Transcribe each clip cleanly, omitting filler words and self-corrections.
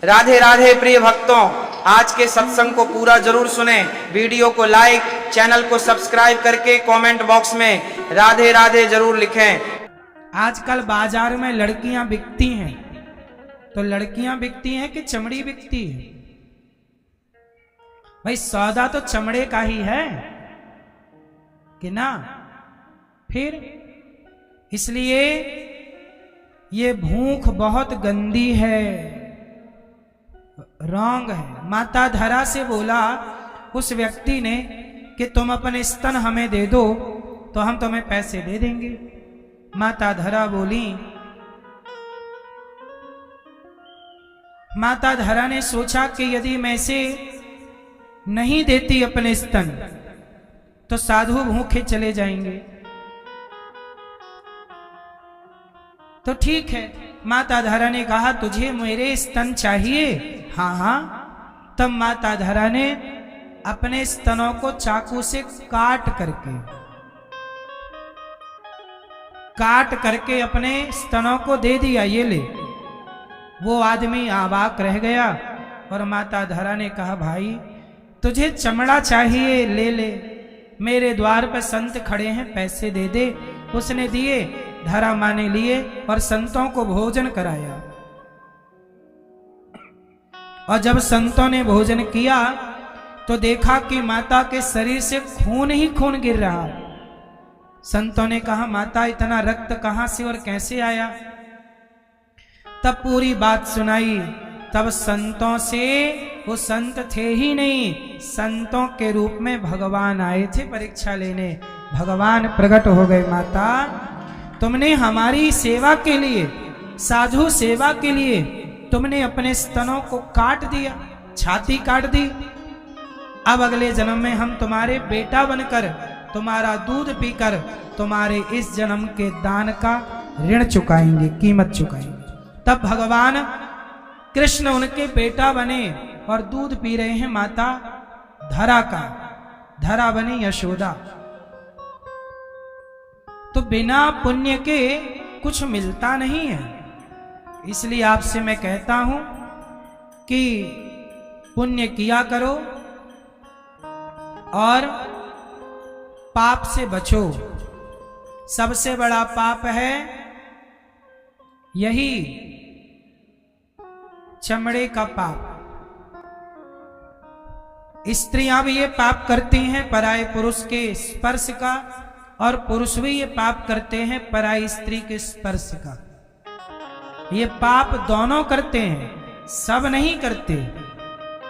राधे राधे प्रिय भक्तों, आज के सत्संग को पूरा जरूर सुने। वीडियो को लाइक, चैनल को सब्सक्राइब करके कमेंट बॉक्स में राधे राधे जरूर लिखें। आजकल बाजार में लड़कियां बिकती हैं, तो लड़कियां बिकती हैं कि चमड़ी बिकती है? भाई सौदा तो चमड़े का ही है कि ना? फिर इसलिए ये भूख बहुत गंदी है, रॉन्ग है। माता धरा से बोला उस व्यक्ति ने कि तुम अपने स्तन हमें दे दो तो हम तुम्हें पैसे दे देंगे। माता धरा बोली, माता धरा ने सोचा कि यदि मैं से नहीं देती अपने स्तन तो साधु भूखे चले जाएंगे। तो ठीक है, माता धरा ने कहा तुझे मेरे स्तन चाहिए? हाँ हाँ। तब माता धरा ने अपने स्तनों को चाकू से काट करके अपने स्तनों को दे दिया, ये ले। वो आदमी अवाक रह गया और माता धरा ने कहा भाई तुझे चमड़ा चाहिए, ले ले, मेरे द्वार पर संत खड़े हैं, पैसे दे दे। उसने दिए, धरा माँ ने लिए और संतों को भोजन कराया। और जब संतों ने भोजन किया तो देखा कि माता के शरीर से खून ही खून गिर रहा। संतों ने कहा माता इतना रक्त कहां से और कैसे आया? तब पूरी बात सुनाई। तब संतों से, वो संत थे ही नहीं, संतों के रूप में भगवान आए थे परीक्षा लेने। भगवान प्रकट हो गए, माता तुमने हमारी सेवा के लिए, साधु सेवा के लिए तुमने अपने स्तनों को काट दिया, छाती काट दी। अब अगले जन्म में हम तुम्हारे बेटा बनकर, तुम्हारा दूध पीकर तुम्हारे इस जन्म के दान का ऋण चुकाएंगे, कीमत चुकाएंगे। तब भगवान कृष्ण उनके बेटा बने और दूध पी रहे हैं माता धरा का। धरा बनी यशोदा। तो बिना पुण्य के कुछ मिलता नहीं है। इसलिए आपसे मैं कहता हूं कि पुण्य किया करो और पाप से बचो। सबसे बड़ा पाप है यही, चमड़े का पाप। स्त्रियां भी ये पाप करती हैं पराये पुरुष के स्पर्श का, और पुरुष भी ये पाप करते हैं पराई स्त्री के स्पर्श का। ये पाप दोनों करते हैं, सब नहीं करते,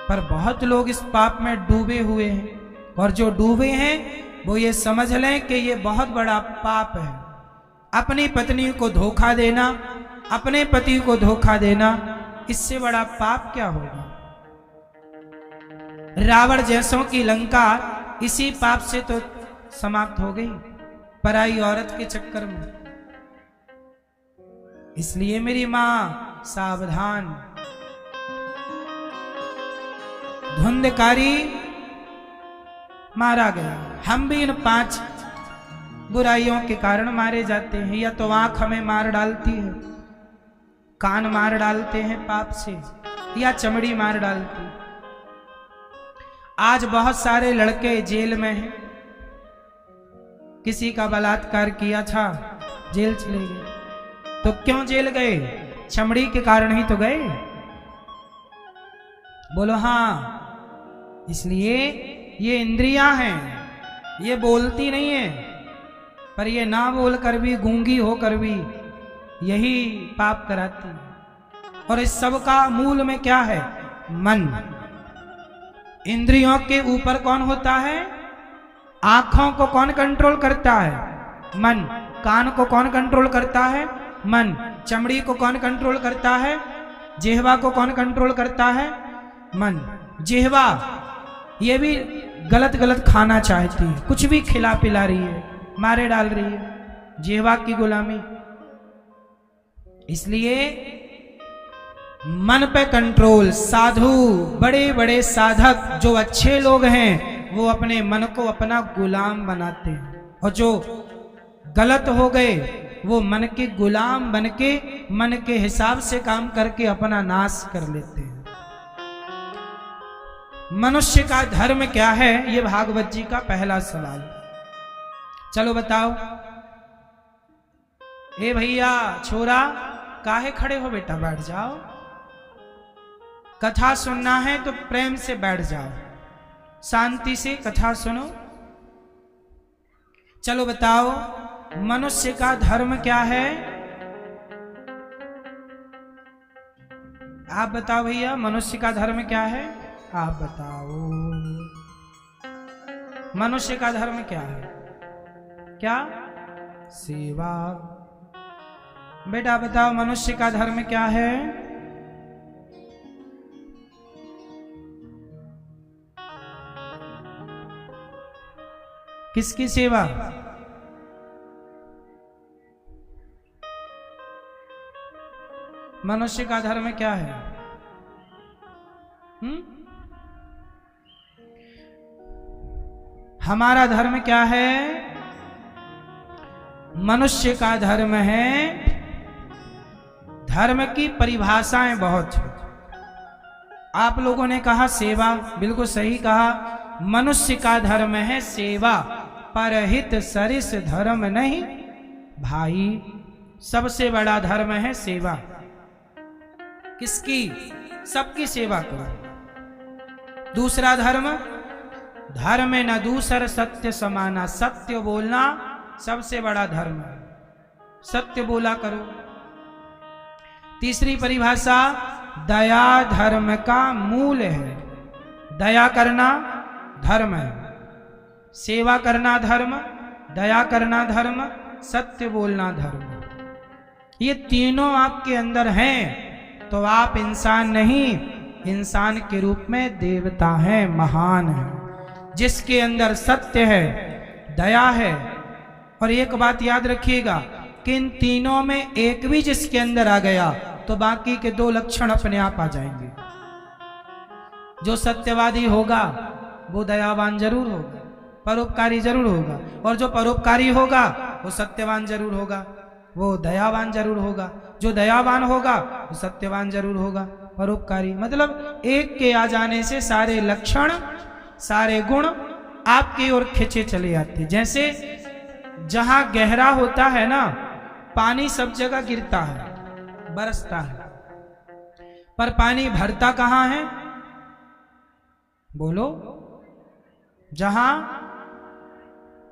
पर बहुत लोग इस पाप में डूबे हुए हैं। और जो डूबे हैं वो ये समझ लें कि ये बहुत बड़ा पाप है। अपनी पत्नी को धोखा देना, अपने पति को धोखा देना, इससे बड़ा पाप क्या होगा? रावण जैसों की लंका इसी पाप से तो समाप्त हो गई, पराई औरत के चक्कर में। इसलिए मेरी मां सावधान। धुंधकारी मारा गया। हम भी इन 5 बुराइयों के कारण मारे जाते हैं। या तो आंख हमें मार डालती है, कान मार डालते हैं पाप से, या चमड़ी मार डालती। आज बहुत सारे लड़के जेल में हैं। किसी का बलात्कार किया था, जेल चले गए। तो क्यों जेल गए? चमड़ी के कारण ही तो गए। बोलो हाँ। इसलिए ये इंद्रियां हैं, ये बोलती नहीं है, पर ये ना बोल कर भी, गूंगी होकर भी यही पाप कराती है। और इस सब का मूल में क्या है? मन। इंद्रियों के ऊपर कौन होता है? आंखों को कौन कंट्रोल करता है? मन। कान को कौन कंट्रोल करता है? मन। चमड़ी को कौन कंट्रोल करता है? जिह्वा को कौन कंट्रोल करता है? मन। जिह्वा ये भी गलत गलत खाना चाहती है, कुछ भी खिला पिला रही है, मारे डाल रही है, जिह्वा की गुलामी। इसलिए मन पे कंट्रोल। साधु, बड़े बड़े साधक, जो अच्छे लोग हैं, वो अपने मन को अपना गुलाम बनाते हैं। और जो गलत हो गए वो मन के गुलाम बन के, मन के हिसाब से काम करके अपना नाश कर लेते हैं। मनुष्य का धर्म क्या है, ये भागवत जी का पहला सवाल। चलो बताओ। ए भैया छोरा, काहे खड़े हो बेटा, बैठ जाओ। कथा सुनना है तो प्रेम से बैठ जाओ, शांति से कथा सुनो। चलो बताओ, मनुष्य का धर्म क्या है? आप बताओ भैया, मनुष्य का धर्म क्या है? आप बताओ, मनुष्य का धर्म क्या है? क्या? सेवा। बेटा बताओ, मनुष्य का धर्म क्या है? किसकी सेवा? मनुष्य का धर्म क्या है? हमारा धर्म क्या है? मनुष्य का धर्म है, धर्म की परिभाषाएं बहुत हैं। आप लोगों ने कहा सेवा, बिल्कुल सही कहा। मनुष्य का धर्म है सेवा, परहित सरिस धर्म नहीं भाई। सबसे बड़ा धर्म है सेवा। किसकी? सबकी सेवा करो। दूसरा धर्म, धर्म न दूसर सत्य समाना। सत्य बोलना सबसे बड़ा धर्म है, सत्य बोला करो। तीसरी परिभाषा, दया धर्म का मूल है। दया करना धर्म है, सेवा करना धर्म, दया करना धर्म, सत्य बोलना धर्म। ये तीनों आपके अंदर हैं तो आप इंसान नहीं, इंसान के रूप में देवता हैं, महान हैं। जिसके अंदर सत्य है, दया है, और एक बात याद रखिएगा कि इन तीनों में एक भी जिसके अंदर आ गया तो बाकी के दो लक्षण अपने आप आ जाएंगे। जो सत्यवादी होगा वो दयावान जरूर होगा, परोपकारी जरूर होगा, और जो परोपकारी होगा वो सत्यवान जरूर होगा, वो दयावान जरूर होगा। जो दयावान होगा वो सत्यवान जरूर होगा, परोपकारी। मतलब एक के आ जाने से सारे लक्षण, सारे गुण आपकी ओर खींचे चले आते। जैसे जहां गहरा होता है ना, पानी सब जगह गिरता है, बरसता है, पर पानी भरता कहां है? बोलो। जहां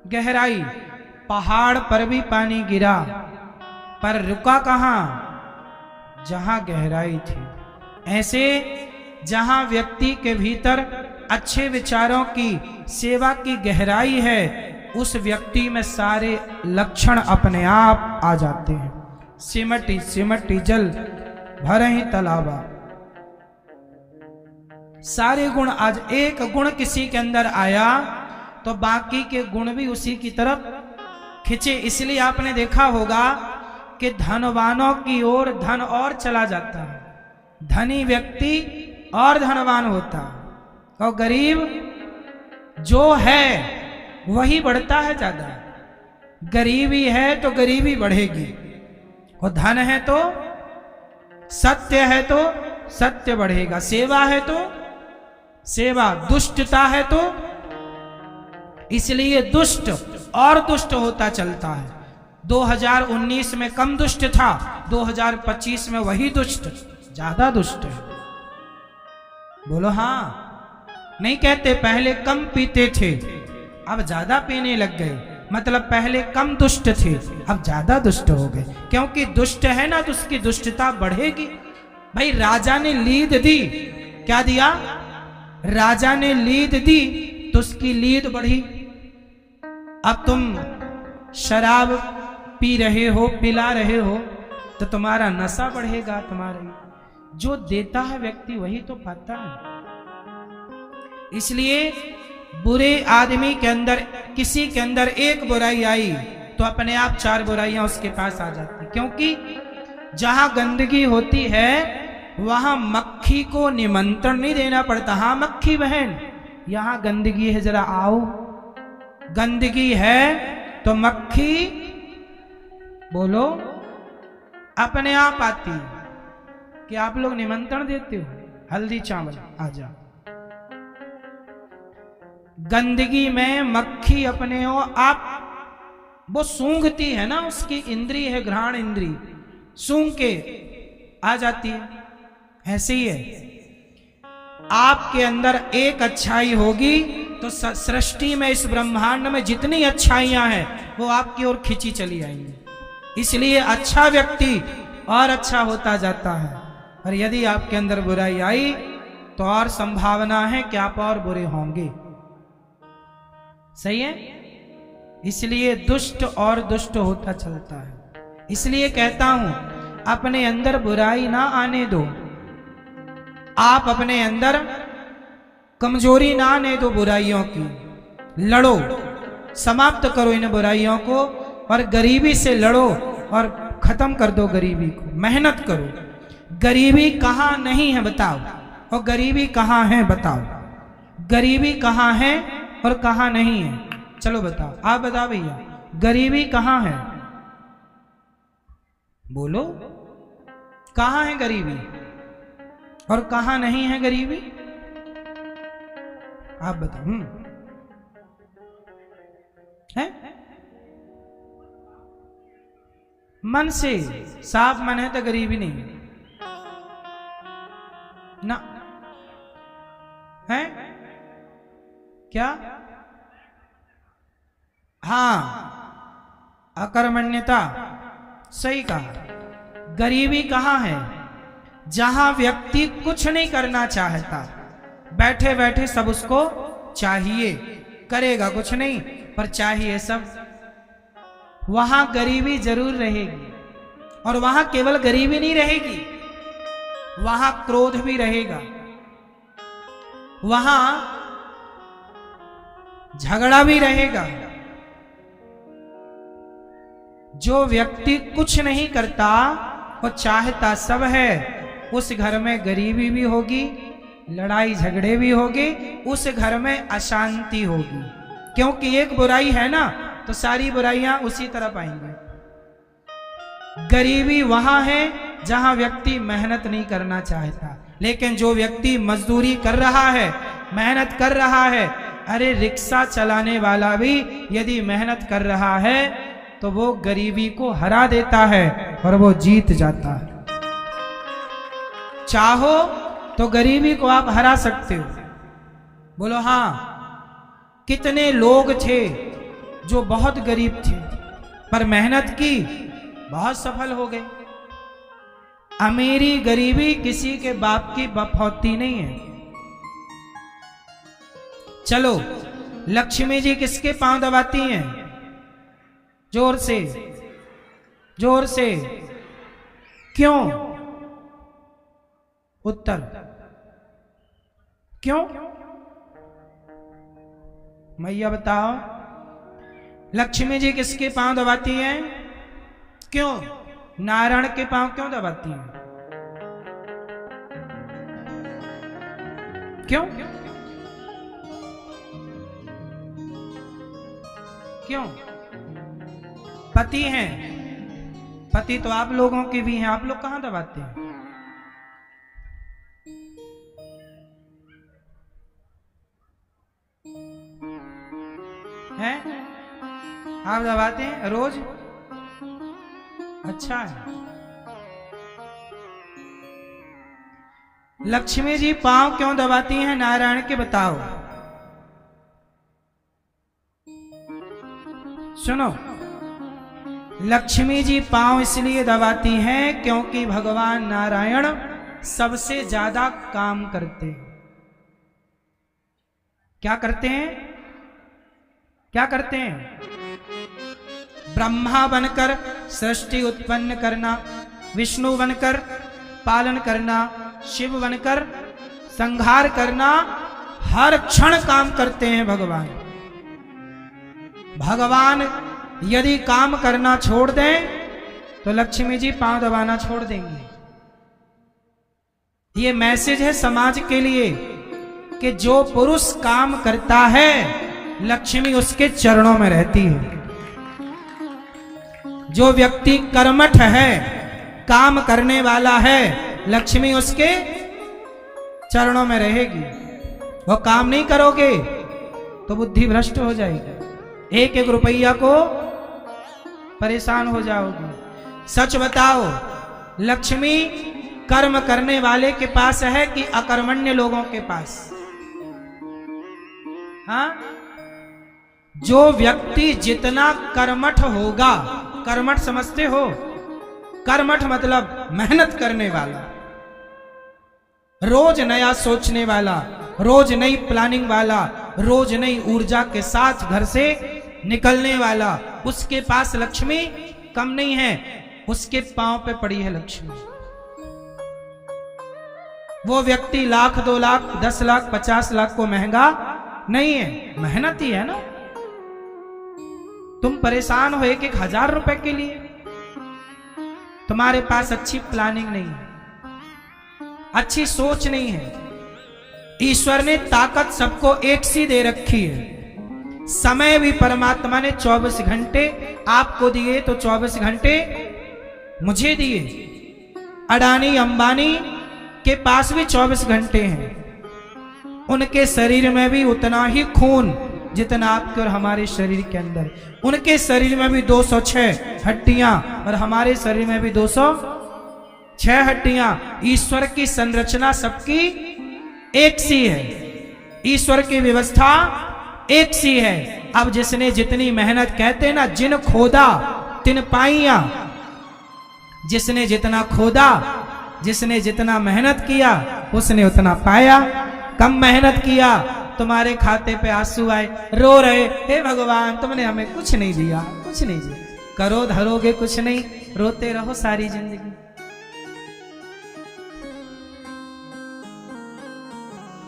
गहराई, पहाड़ पर भी पानी गिरा पर रुका कहां? जहां गहराई थी। ऐसे जहां व्यक्ति के भीतर अच्छे विचारों की, सेवा की गहराई है, उस व्यक्ति में सारे लक्षण अपने आप आ जाते हैं। सिमटी सिमटी जल भर ही तालाबा। सारे गुण, आज एक गुण किसी के अंदर आया तो बाकी के गुण भी उसी की तरफ खिंचे। इसलिए आपने देखा होगा कि धनवानों की ओर धन और चला जाता है, धनी व्यक्ति और धनवान होता है, और गरीब जो है वही बढ़ता है ज्यादा। गरीबी है तो गरीबी बढ़ेगी, और धन है तो सत्य है तो सत्य बढ़ेगा, सेवा है तो सेवा, दुष्टता है तो, इसलिए दुष्ट और दुष्ट होता चलता है। 2019 में कम दुष्ट था, 2025 में वही दुष्ट ज्यादा दुष्ट है। बोलो हाँ। नहीं कहते पहले कम पीते थे अब ज्यादा पीने लग गए, मतलब पहले कम दुष्ट थे अब ज्यादा दुष्ट हो गए। क्योंकि दुष्ट है ना तो उसकी दुष्टता बढ़ेगी। भाई राजा ने लीद दी, क्या दिया? राजा ने लीद दी तो उसकी लीद बढ़ी। अब तुम शराब पी रहे हो, पिला रहे हो, तो तुम्हारा नशा बढ़ेगा। तुम्हारे जो देता है व्यक्ति वही तो पाता है। इसलिए बुरे आदमी के अंदर, किसी के अंदर एक बुराई आई तो अपने आप 4 बुराइयां उसके पास आ जाती। क्योंकि जहां गंदगी होती है वहां मक्खी को निमंत्रण नहीं देना पड़ता। हाँ मक्खी बहन, यहां गंदगी है, जरा आओ। गंदगी है तो मक्खी, बोलो, अपने आप आती है। कि आप लोग निमंत्रण देते हो? हल्दी चावल आ जा, गंदगी में मक्खी अपने आप वो सूंघती है ना, उसकी इंद्री है घ्राण इंद्री, सूंघ के आ जाती है। ऐसे ही है, आपके अंदर एक अच्छाई होगी तो सृष्टि में, इस ब्रह्मांड में जितनी अच्छाइयां हैं वो आपकी ओर खींची चली आएंगी। इसलिए अच्छा व्यक्ति और अच्छा होता जाता है, और यदि आपके अंदर बुराई आई तो और संभावना है कि आप और बुरे होंगे। सही है? इसलिए दुष्ट और दुष्ट होता चलता है। इसलिए कहता हूं, अपने अंदर बुराई ना आने दो, आप अपने अंदर कमजोरी ना आने दो बुराइयों की, लड़ो, समाप्त करो इन बुराइयों को, और गरीबी से लड़ो और खत्म कर दो गरीबी को। मेहनत करो। गरीबी कहां नहीं है बताओ, और गरीबी कहां है बताओ। गरीबी कहां है और कहां नहीं है, चलो बताओ, आप बताओ भैया, गरीबी कहां है? बोलो, कहां है गरीबी और कहां नहीं है गरीबी? आप बताओ। है? मन से साफ मन है तो गरीबी नहीं ना है क्या? हाँ, अकर्मण्यता, सही कहा। गरीबी कहां है? जहां व्यक्ति कुछ नहीं करना चाहता, बैठे बैठे सब उसको चाहिए, करेगा कुछ नहीं पर चाहिए सब, वहां गरीबी जरूर रहेगी। और वहां केवल गरीबी नहीं रहेगी, वहां क्रोध भी रहेगा, वहां झगड़ा भी रहेगा। जो व्यक्ति कुछ नहीं करता वो चाहता सब है, उस घर में गरीबी भी होगी, लड़ाई झगड़े भी होगी, उस घर में अशांति होगी। क्योंकि एक बुराई है ना तो सारी बुराइयां उसी तरफ आएंगी। गरीबी वहां है जहां व्यक्ति मेहनत नहीं करना चाहता, लेकिन जो व्यक्ति मजदूरी कर रहा है, मेहनत कर रहा है, अरे रिक्शा चलाने वाला भी यदि मेहनत कर रहा है तो वो गरीबी को हरा देता है और वो जीत जाता है। चाहो तो गरीबी को आप हरा सकते हो। बोलो हाँ। कितने लोग थे जो बहुत गरीब थे पर मेहनत की, बहुत सफल हो गए। अमीरी गरीबी किसी के बाप की बपौती नहीं है। चलो, लक्ष्मी जी किसके पांव दबाती हैं? जोर से, जोर से। क्यों? उत्तर क्यों? मैया बताओ, लक्ष्मी जी किसके पांव दबाती हैं? क्यों? नारायण के पांव क्यों दबाती हैं? क्यों? क्यों? पति हैं, पति तो आप लोगों के भी हैं, आप लोग कहां दबाते हैं? हैं? आप दबाते हैं रोज? अच्छा है। लक्ष्मी जी पांव क्यों दबाती हैं नारायण के, बताओ। सुनो, लक्ष्मी जी पांव इसलिए दबाती हैं क्योंकि भगवान नारायण सबसे ज्यादा काम करते हैं। क्या करते हैं? क्या करते हैं? ब्रह्मा बनकर सृष्टि उत्पन्न करना, विष्णु बनकर पालन करना, शिव बनकर संहार करना, हर क्षण काम करते हैं भगवान। भगवान यदि काम करना छोड़ दें तो लक्ष्मी जी पांव दबाना छोड़ देंगे। ये मैसेज है समाज के लिए कि जो पुरुष काम करता है लक्ष्मी उसके चरणों में रहती है। जो व्यक्ति कर्मठ है, काम करने वाला है, लक्ष्मी उसके चरणों में रहेगी। वो काम नहीं करोगे तो बुद्धि भ्रष्ट हो जाएगी, एक एक रुपया को परेशान हो जाओगे। सच बताओ, लक्ष्मी कर्म करने वाले के पास है कि अकर्मण्य लोगों के पास? हाँ, जो व्यक्ति जितना कर्मठ होगा, कर्मठ समझते हो? कर्मठ मतलब मेहनत करने वाला, रोज नया सोचने वाला, रोज नई प्लानिंग वाला, रोज नई ऊर्जा के साथ घर से निकलने वाला, उसके पास लक्ष्मी कम नहीं है, उसके पांव पे पड़ी है लक्ष्मी। वो व्यक्ति लाख, 2 लाख, 10 लाख, 50 लाख को महंगा नहीं है, मेहनती है ना। तुम परेशान हो 1-1 हजार रुपए के लिए, तुम्हारे पास अच्छी प्लानिंग नहीं है, अच्छी सोच नहीं है। ईश्वर ने ताकत सबको एक सी दे रखी है। समय भी परमात्मा ने 24 घंटे आपको दिए तो 24 घंटे मुझे दिए। अडानी अंबानी के पास भी 24 घंटे हैं, उनके शरीर में भी उतना ही खून जितना आपके और हमारे शरीर के अंदर। उनके शरीर में भी 206 हड्डियां और हमारे शरीर में भी 206 हड्डियां। ईश्वर की संरचना सबकी एक सी है, ईश्वर की व्यवस्था एक सी है। अब जिसने जितनी मेहनत, कहते ना जिन खोदा तिन पाइया, जिसने जितना खोदा, जिसने जितना मेहनत किया उसने उतना पाया। कम मेहनत किया, तुम्हारे खाते पे आंसू आए, रो रहे, हे भगवान तुमने हमें कुछ नहीं दिया, कुछ नहीं दिया। करो धरोगे कुछ नहीं, रोते रहो सारी जिंदगी।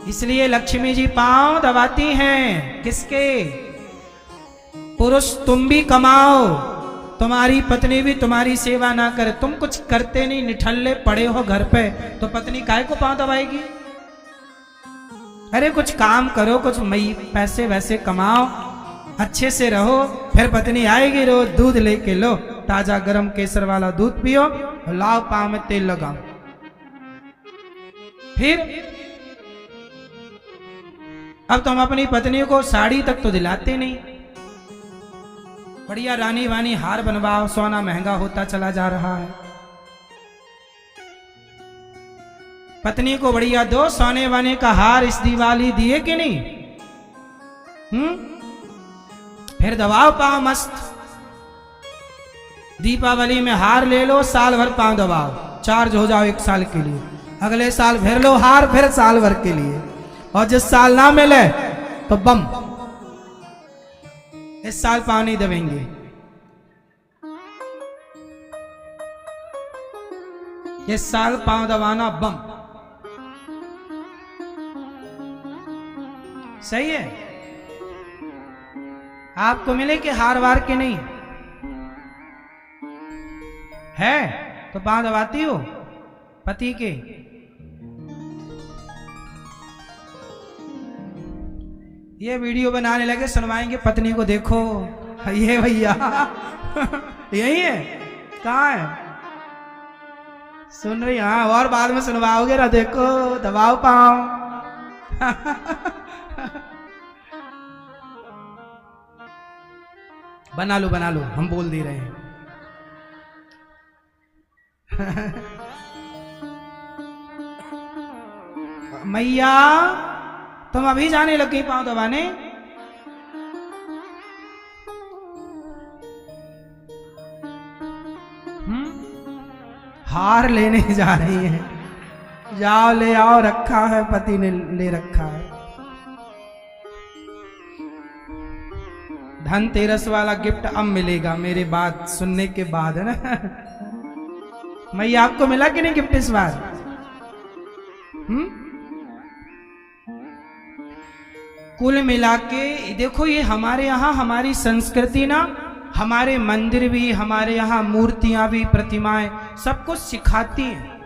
इसलिए लक्ष्मी जी पांव दबाती हैं, किसके? पुरुष तुम भी कमाओ, तुम्हारी पत्नी भी तुम्हारी सेवा ना करे। तुम कुछ करते नहीं, निठल्ले पड़े हो घर पे, तो पत्नी काहे को पांव दबाएगी? अरे कुछ काम करो, कुछ पैसे वैसे कमाओ, अच्छे से रहो, फिर पत्नी आएगी रोज दूध लेके, लो ताजा गरम केसर वाला दूध पियो, लाओ पांव में तेल लगाओ। फिर अब तुम अपनी पत्नी को साड़ी तक तो दिलाते नहीं, बढ़िया रानी वानी हार बनवाओ, सोना महंगा होता चला जा रहा है। पत्नी को बढ़िया दो सोने वाने का हार, इस दिवाली दिए कि नहीं? फिर दबाओ पांव मस्त। दीपावली में हार ले लो, साल भर पांव दबाओ, चार्ज हो जाओ 1 साल के लिए। अगले साल फिर लो हार, फिर साल भर के लिए। और जिस साल ना मिले तो बम, इस साल पांव नहीं दबेंगे। इस साल पांव दबाना बम। सही है? आपको मिले कि हार वार के नहीं है तो पांव दबाती हो पति के? ये वीडियो बनाने लगे, सुनवाएंगे पत्नी को, देखो ये भैया यही है, कहाँ है? सुन रही? हाँ, और बाद में सुनवाओगे ना, देखो दबाओ पाओ। बना लो बना लो, हम बोल दे रहे हैं। मैया तुम अभी जाने लग गई पांव दबाने? हार लेने जा रही है, जाओ ले आओ, रखा है पति ने ले रखा है। धनतेरस वाला गिफ्ट अब मिलेगा मेरे बात सुनने के बाद, है ना? मैया आपको मिला कि नहीं गिफ्ट इस बार? कुल मिला के देखो, ये हमारे यहाँ हमारी संस्कृति ना, हमारे मंदिर भी, हमारे यहाँ मूर्तियां भी, प्रतिमाएं सब कुछ सिखाती हैं।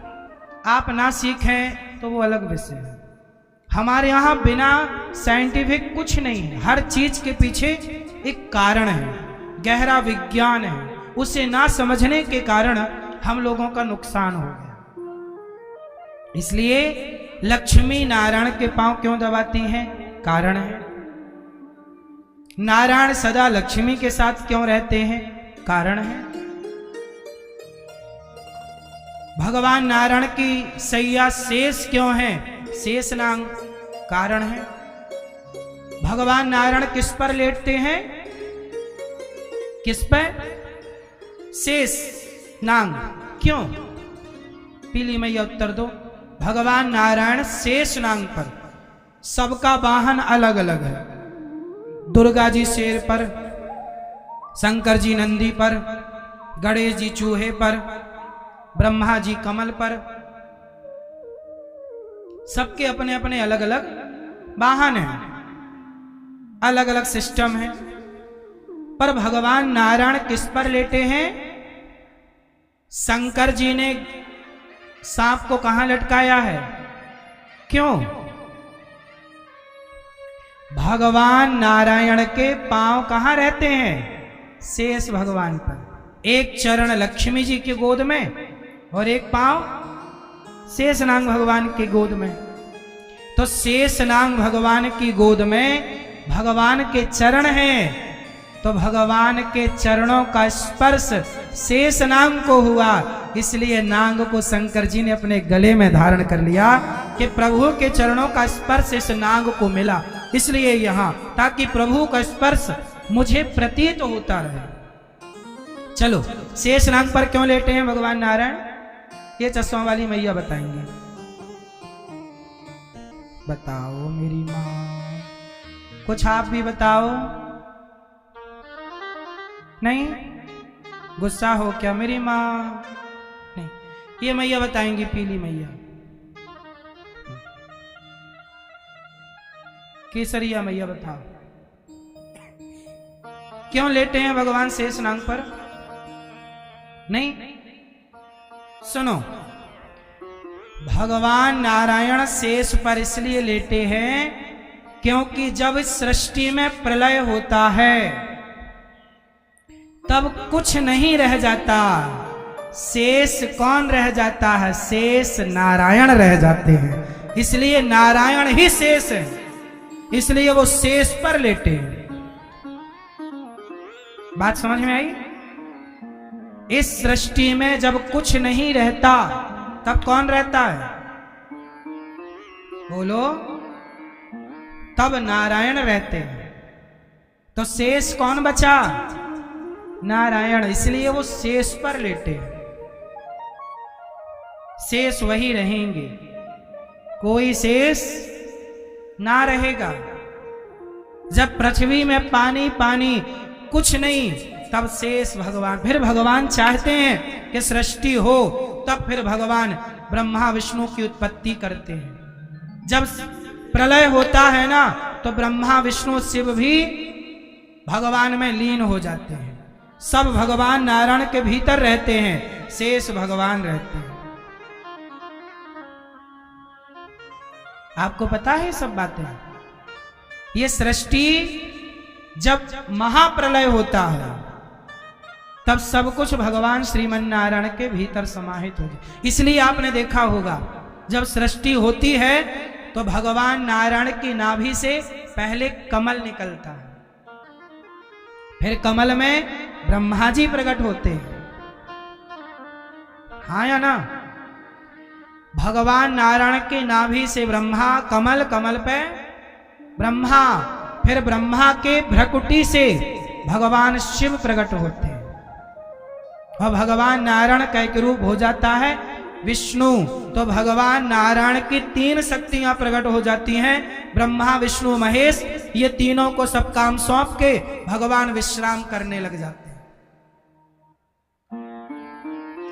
आप ना सीखें तो वो अलग विषय है। हमारे यहाँ बिना साइंटिफिक कुछ नहीं है, हर चीज के पीछे एक कारण है, गहरा विज्ञान है। उसे ना समझने के कारण हम लोगों का नुकसान हो गया। इसलिए लक्ष्मी नारायण के पांव क्यों दबाती हैं? कारण है। नारायण सदा लक्ष्मी के साथ क्यों रहते हैं? कारण है, भगवान नारायण की सैया शेष क्यों है? शेष नाग कारण है। भगवान नारायण किस पर लेटते हैं? किस पर? शेष नाग। क्यों? पीली मैया उत्तर दो। भगवान नारायण शेष नाग पर, सबका वाहन अलग अलग है। दुर्गा जी शेर पर, शंकर जी नंदी पर, गणेश जी चूहे पर, ब्रह्मा जी कमल पर, सबके अपने अपने अलग अलग वाहन हैं, अलग अलग सिस्टम है। पर भगवान नारायण किस पर लेटे हैं? शंकर जी ने सांप को कहां लटकाया है? क्यों? भगवान नारायण के पांव कहां रहते हैं? शेष भगवान पर। एक चरण लक्ष्मी जी की गोद में और एक पांव शेषनाग भगवान की गोद में। तो शेषनाग भगवान की गोद में भगवान के चरण हैं, तो भगवान के चरणों का स्पर्श शेषनाग को हुआ, इसलिए नाग को शंकर जी ने अपने गले में धारण कर लिया कि प्रभु के चरणों का स्पर्श इस नाग को मिला, इसलिए यहां, ताकि प्रभु का स्पर्श मुझे प्रतीत होता रहे। चलो, शेषनाग पर क्यों लेटे हैं भगवान नारायण? ये चश्मा वाली मैया बताएंगे। बताओ मेरी माँ, कुछ आप भी बताओ। नहीं? गुस्सा हो क्या मेरी माँ? नहीं, ये मैया बताएंगी, पीली मैया, केसरिया मैया बताओ क्यों लेटे हैं भगवान शेषनाग पर? नहीं? सुनो, भगवान नारायण शेष पर इसलिए लेटे हैं क्योंकि जब सृष्टि में प्रलय होता है तब कुछ नहीं रह जाता, शेष कौन रह जाता है? शेष नारायण रह जाते हैं, इसलिए नारायण ही शेष है, इसलिए वो शेष पर लेटे हैं। बात समझ में आई? इस सृष्टि में जब कुछ नहीं रहता तब कौन रहता है? बोलो। तब नारायण रहते हैं, तो शेष कौन बचा? नारायण, इसलिए वो शेष पर लेटे हैं। शेष वही रहेंगे, कोई शेष ना रहेगा। जब पृथ्वी में पानी पानी कुछ नहीं, तब शेष भगवान। फिर भगवान चाहते हैं कि सृष्टि हो, तब फिर भगवान ब्रह्मा विष्णु की उत्पत्ति करते हैं। जब प्रलय होता है ना, तो ब्रह्मा विष्णु शिव भी भगवान में लीन हो जाते हैं। सब भगवान नारायण के भीतर रहते हैं, शेष भगवान रहते हैं। आपको पता है सब बातें? ये सृष्टि जब महाप्रलय होता है तब सब कुछ भगवान श्रीमन नारायण के भीतर समाहित हो जाए। इसलिए आपने देखा होगा, जब सृष्टि होती है तो भगवान नारायण की नाभि से पहले कमल निकलता है, फिर कमल में ब्रह्मा जी प्रकट होते हैं। हाँ या ना? भगवान नारायण के नाभि से ब्रह्मा, कमल, कमल पे ब्रह्मा, फिर ब्रह्मा के भ्रकुटी से भगवान शिव प्रकट होते हैं, और भगवान नारायण का एक रूप हो जाता है विष्णु। तो भगवान नारायण की 3 शक्तियां प्रकट हो जाती हैं, ब्रह्मा विष्णु महेश। ये तीनों को सब काम सौंप के भगवान विश्राम करने लग जाते हैं,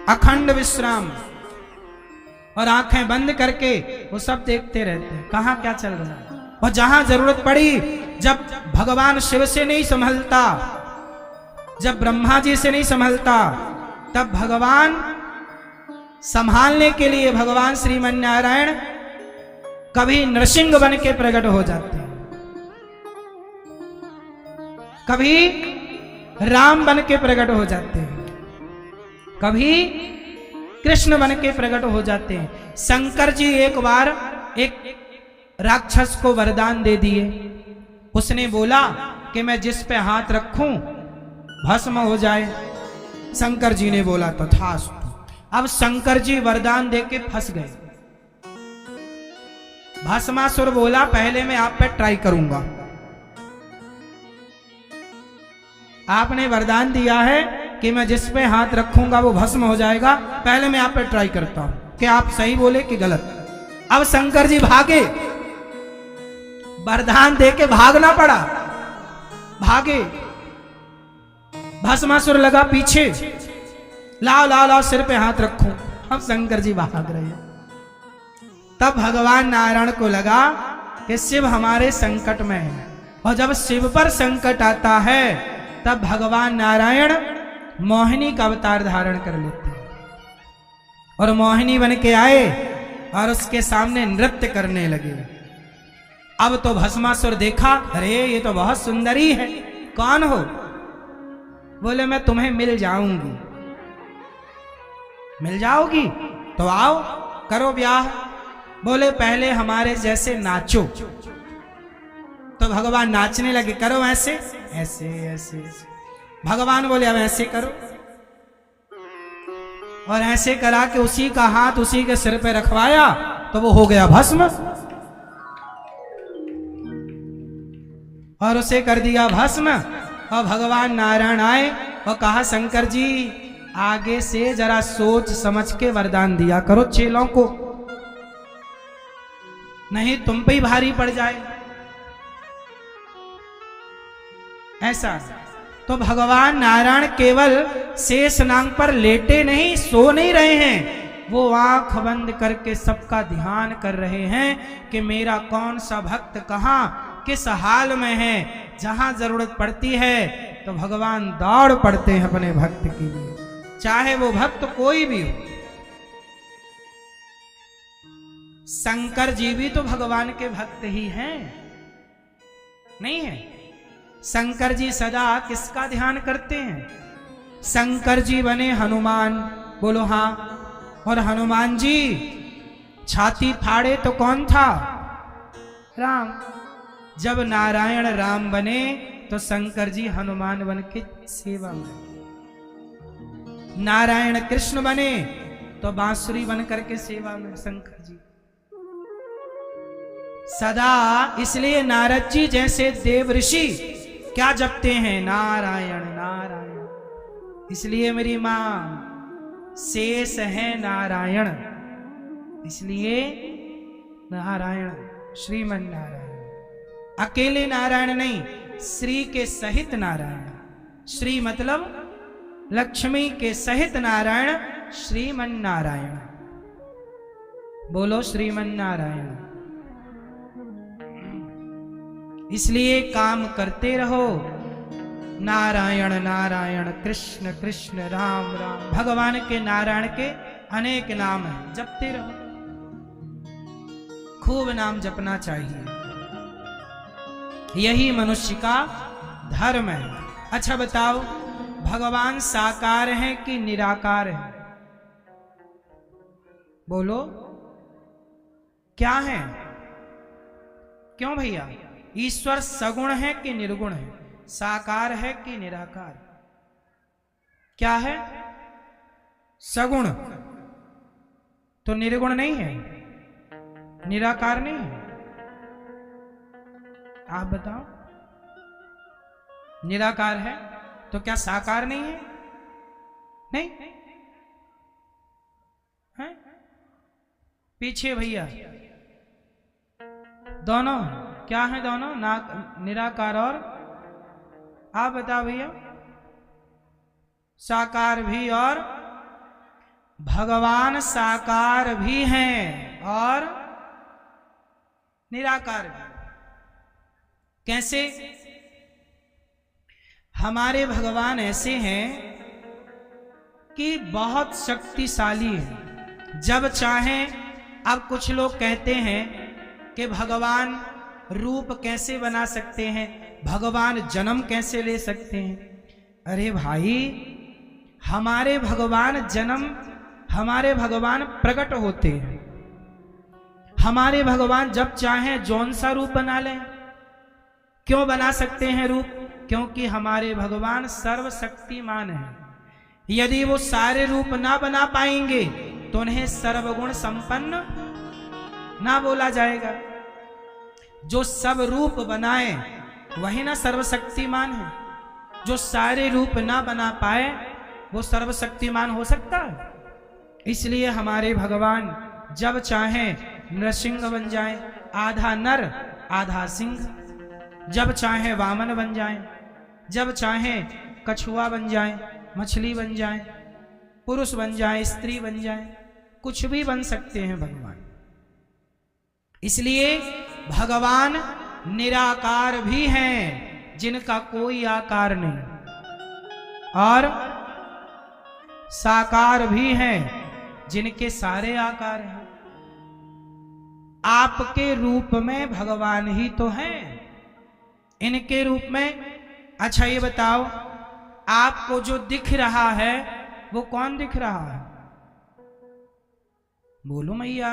अखंड विश्राम, और आंखें बंद करके वो सब देखते रहते हैं कहां क्या चल रहा है। और जहां जरूरत पड़ी, जब भगवान शिव से नहीं संभलता, जब ब्रह्मा जी से नहीं संभलता, तब भगवान संभालने के लिए भगवान श्रीमन नारायण कभी नृसिंह बन के प्रकट हो जाते हैं, कभी राम बन के प्रकट हो जाते हैं, कभी कृष्ण बन के प्रकट हो जाते हैं। शंकर जी एक बार एक राक्षस को वरदान दे दिए। उसने बोला कि मैं जिस पे हाथ रखूं भस्म हो जाए। शंकर जी ने बोला तथास्तु। अब शंकर जी वरदान देके फंस गए। भस्मासुर बोला पहले मैं आप पे ट्राई करूंगा। आपने वरदान दिया है कि मैं जिस पे हाथ रखूंगा वो भस्म हो जाएगा, पहले मैं आप पे ट्राई करता हूं कि आप सही बोले कि गलत। अब शंकर जी भागे, वरदान देके भागना पड़ा, भागे। भस्मासुर लगा पीछे, लाओ लाओ लाओ सिर पे हाथ रखूं। अब शंकर जी भाग रहे हैं। तब भगवान नारायण को लगा कि शिव हमारे संकट में है, और जब शिव पर संकट आता है तब भगवान नारायण मोहिनी का अवतार धारण कर लेते हैं, और मोहिनी बन के आए और उसके सामने नृत्य करने लगे। अब तो भस्मासुर देखा, अरे ये तो बहुत सुंदरी है, कौन हो? बोले मैं तुम्हें मिल जाऊंगी। मिल जाओगी तो आओ करो ब्याह। बोले पहले हमारे जैसे नाचो। तो भगवान नाचने लगे, करो ऐसे ऐसे ऐसे ऐसे। भगवान बोले अब ऐसे करो, और ऐसे करा के उसी का हाथ उसी के सिर पे रखवाया तो वो हो गया भस्म, और उसे कर दिया भस्म। और भगवान नारायण आए और कहा शंकर जी आगे से जरा सोच समझ के वरदान दिया करो चेलों को, नहीं तुम पे ही भारी पड़ जाए। ऐसा तो भगवान नारायण केवल शेष नाग पर लेटे नहीं, सो नहीं रहे हैं, वो आंख बंद करके सबका ध्यान कर रहे हैं कि मेरा कौन सा भक्त कहां किस हाल में है। जहां जरूरत पड़ती है तो भगवान दौड़ पड़ते हैं अपने भक्त के लिए, चाहे वो भक्त कोई भी हो। शंकर जी भी तो भगवान के भक्त ही हैं, नहीं है? शंकर जी सदा किसका ध्यान करते हैं? शंकर जी बने हनुमान, बोलो हाँ। और हनुमान जी छाती फाड़े तो कौन था? राम। जब नारायण राम बने तो शंकर जी हनुमान बन के सेवा में, नारायण कृष्ण बने तो बांसुरी बन करके सेवा में शंकर जी सदा। इसलिए नारद जी जैसे देव ऋषि क्या जपते हैं? नारायण नारायण। इसलिए मेरी मां शेष है नारायण, इसलिए नारायण श्रीमन नारायण। अकेले नारायण नहीं, श्री के सहित नारायण। श्री मतलब लक्ष्मी के सहित नारायण, श्रीमन नारायण। बोलो श्रीमन नारायण। इसलिए काम करते रहो, नारायण नारायण कृष्ण कृष्ण राम राम। भगवान के नारायण के अनेक नाम हैं, जपते रहो, खूब नाम जपना चाहिए, यही मनुष्य का धर्म है। अच्छा बताओ, भगवान साकार है कि निराकार है? बोलो क्या है? क्यों भैया? ईश्वर सगुण है कि निर्गुण है? साकार है कि निराकार? क्या है? सगुण तो निर्गुण नहीं है, निराकार नहीं है। आप बताओ, निराकार है तो क्या साकार नहीं है? नहीं है? पीछे भैया दोनों क्या है? दोनों निराकार और आप बताओ भैया। साकार भी, और भगवान साकार भी हैं और निराकार भी। कैसे? हमारे भगवान ऐसे हैं कि बहुत शक्तिशाली है, जब चाहें। अब कुछ लोग कहते हैं कि भगवान रूप कैसे बना सकते हैं, भगवान जन्म कैसे ले सकते हैं। अरे भाई, हमारे भगवान प्रकट होते हैं। हमारे भगवान जब चाहें जौन सा रूप बना लें। क्यों बना सकते हैं रूप? क्योंकि हमारे भगवान सर्वशक्तिमान हैं। यदि वो सारे रूप ना बना पाएंगे तो उन्हें सर्वगुण संपन्न ना बोला जाएगा। जो सब रूप बनाए वही ना सर्वशक्तिमान है। जो सारे रूप ना बना पाए वो सर्वशक्तिमान हो सकता है? इसलिए हमारे भगवान जब चाहें नृसिंह बन जाएं, आधा नर आधा सिंह, जब चाहें वामन बन जाएं, जब चाहें कछुआ बन जाएं, मछली बन जाएं, पुरुष बन जाएं, स्त्री बन जाएं, कुछ भी बन सकते हैं भगवान। इसलिए भगवान निराकार भी हैं, जिनका कोई आकार नहीं, और साकार भी हैं, जिनके सारे आकार हैं। आपके रूप में भगवान ही तो हैं, इनके रूप में। अच्छा ये बताओ, आपको जो दिख रहा है वो कौन दिख रहा है? बोलो मैया,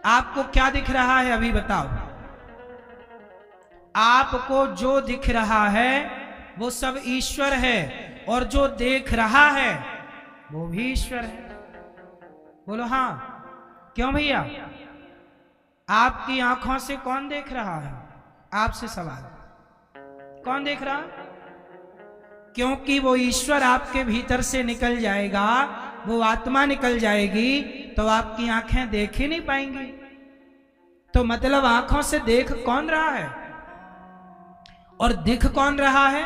आपको क्या दिख रहा है अभी बताओ। आपको जो दिख रहा है वो सब ईश्वर है, और जो देख रहा है वो भी ईश्वर है। बोलो हाँ। क्यों भैया? आपकी आंखों से कौन देख रहा है? आपसे सवाल, कौन देख रहा? क्योंकि वो ईश्वर आपके भीतर से निकल जाएगा, वो आत्मा निकल जाएगी, तो आपकी आंखें देख ही नहीं पाएंगी। तो मतलब आंखों से देख कौन रहा है और दिख कौन रहा है?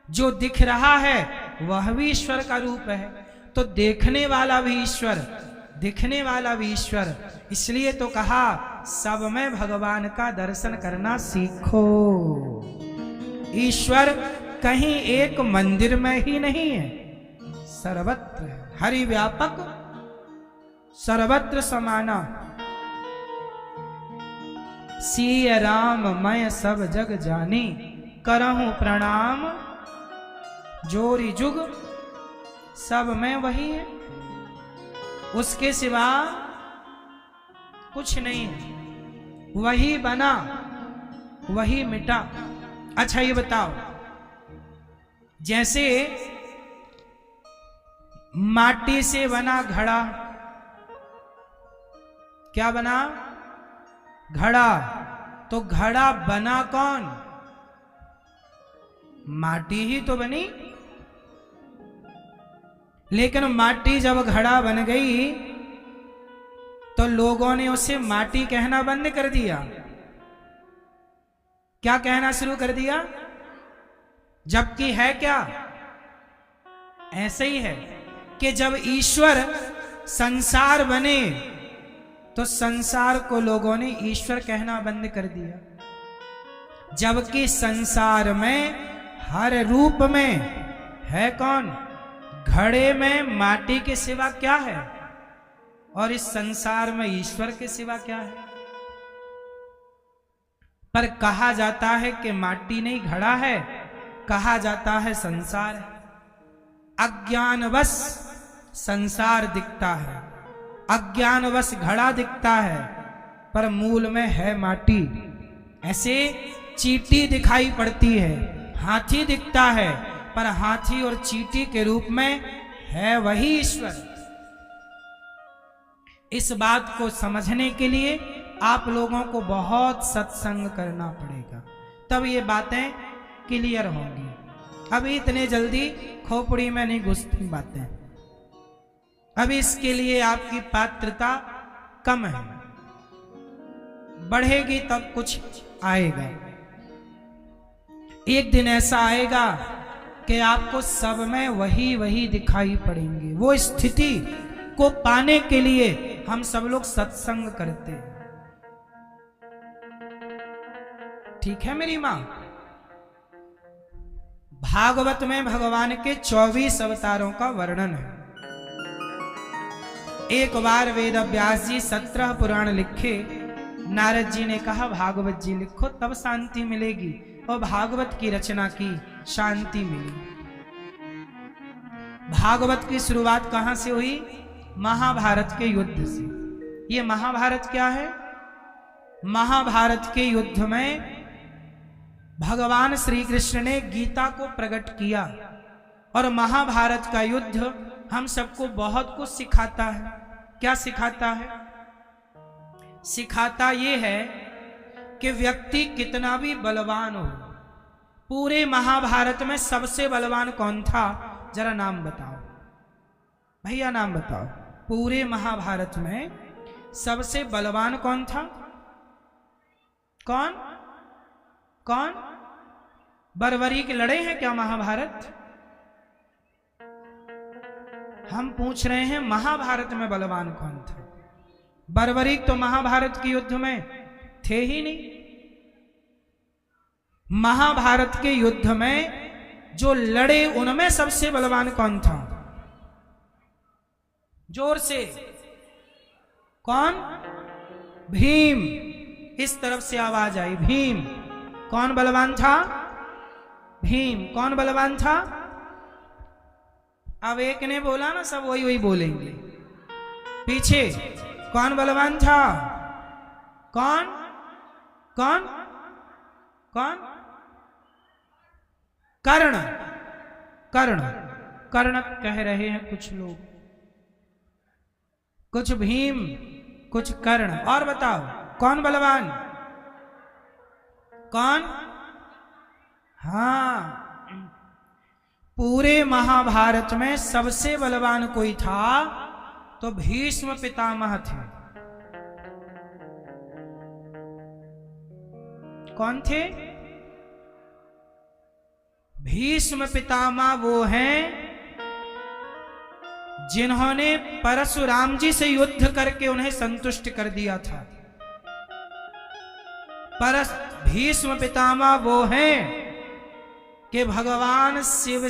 जो दिख रहा है वह भी ईश्वर का रूप है। तो देखने वाला भी ईश्वर, दिखने वाला भी ईश्वर। इसलिए तो कहा सब में भगवान का दर्शन करना सीखो। ईश्वर कहीं एक मंदिर में ही नहीं है, सर्वत्र है। हरि व्यापक सर्वत्र समाना, सिय राम मैं सब जग जानी, करहूं प्रणाम जोरी जुग। सब में वही है, उसके सिवा कुछ नहीं है। वही बना वही मिटा। अच्छा ये बताओ, जैसे माटी से बना घड़ा, क्या बना? घड़ा। तो घड़ा बना कौन? माटी ही तो बनी। लेकिन माटी जब घड़ा बन गई तो लोगों ने उसे माटी कहना बंद कर दिया। क्या कहना शुरू कर दिया? जबकि है क्या? ऐसे ही है कि जब ईश्वर संसार बने तो संसार को लोगों ने ईश्वर कहना बंद कर दिया। जबकि संसार में हर रूप में है कौन? घड़े में माटी के सिवा क्या है? और इस संसार में ईश्वर के सिवा क्या है? पर कहा जाता है कि माटी नहीं घड़ा है, कहा जाता है संसार है। अज्ञानवश संसार दिखता है, अज्ञानवश घड़ा दिखता है, पर मूल में है माटी। ऐसे चींटी दिखाई पड़ती है, हाथी दिखता है, पर हाथी और चींटी के रूप में है वही ईश्वर। इस बात को समझने के लिए आप लोगों को बहुत सत्संग करना पड़ेगा, तब ये बातें क्लियर होंगी। अभी इतने जल्दी खोपड़ी में नहीं घुसती बातें। अभी इसके लिए आपकी पात्रता कम है, बढ़ेगी तब कुछ आएगा। एक दिन ऐसा आएगा कि आपको सब में वही वही दिखाई पड़ेंगे। वो स्थिति को पाने के लिए हम सब लोग सत्संग करते हैं। ठीक है मेरी मां? भागवत में भगवान के 24 अवतारों का वर्णन है। एक बार वेद व्यास जी 17 पुराण लिखे। नारद जी ने कहा भागवत जी लिखो तब शांति मिलेगी, और भागवत की रचना की, शांति मिली। भागवत की शुरुआत कहां से हुई? महाभारत के युद्ध से। ये महाभारत क्या है? महाभारत के युद्ध में भगवान श्री कृष्ण ने गीता को प्रकट किया और महाभारत का युद्ध हम सबको बहुत कुछ सिखाता है। क्या सिखाता है? सिखाता ये है कि व्यक्ति कितना भी बलवान हो, पूरे महाभारत में सबसे बलवान कौन था? जरा नाम बताओ भैया, नाम बताओ। पूरे महाभारत में सबसे बलवान कौन था? कौन कौन? बर्बरीक लड़े हैं क्या महाभारत? हम पूछ रहे हैं महाभारत में बलवान कौन था? बर्बरीक तो महाभारत के युद्ध में थे ही नहीं। महाभारत के युद्ध में जो लड़े उनमें सबसे बलवान कौन था? जोर से, कौन? भीम। इस तरफ से आवाज आई, भीम। कौन बलवान था? भीम। कौन बलवान था? अब एक ने बोला ना, सब वही वही बोलेंगे। पीछे कौन बलवान था? कौन कौन कौन? कर्ण। कर्ण कर्ण कह रहे हैं कुछ लोग, कुछ भीम, कुछ कर्ण। और बताओ कौन बलवान? कौन? हाँ, पूरे महाभारत में सबसे बलवान कोई था तो भीष्म पितामह थे। कौन थे? भीष्म पितामह वो हैं जिन्होंने परशुराम जी से युद्ध करके उन्हें संतुष्ट कर दिया था। भीष्म पितामह वो हैं कि भगवान शिव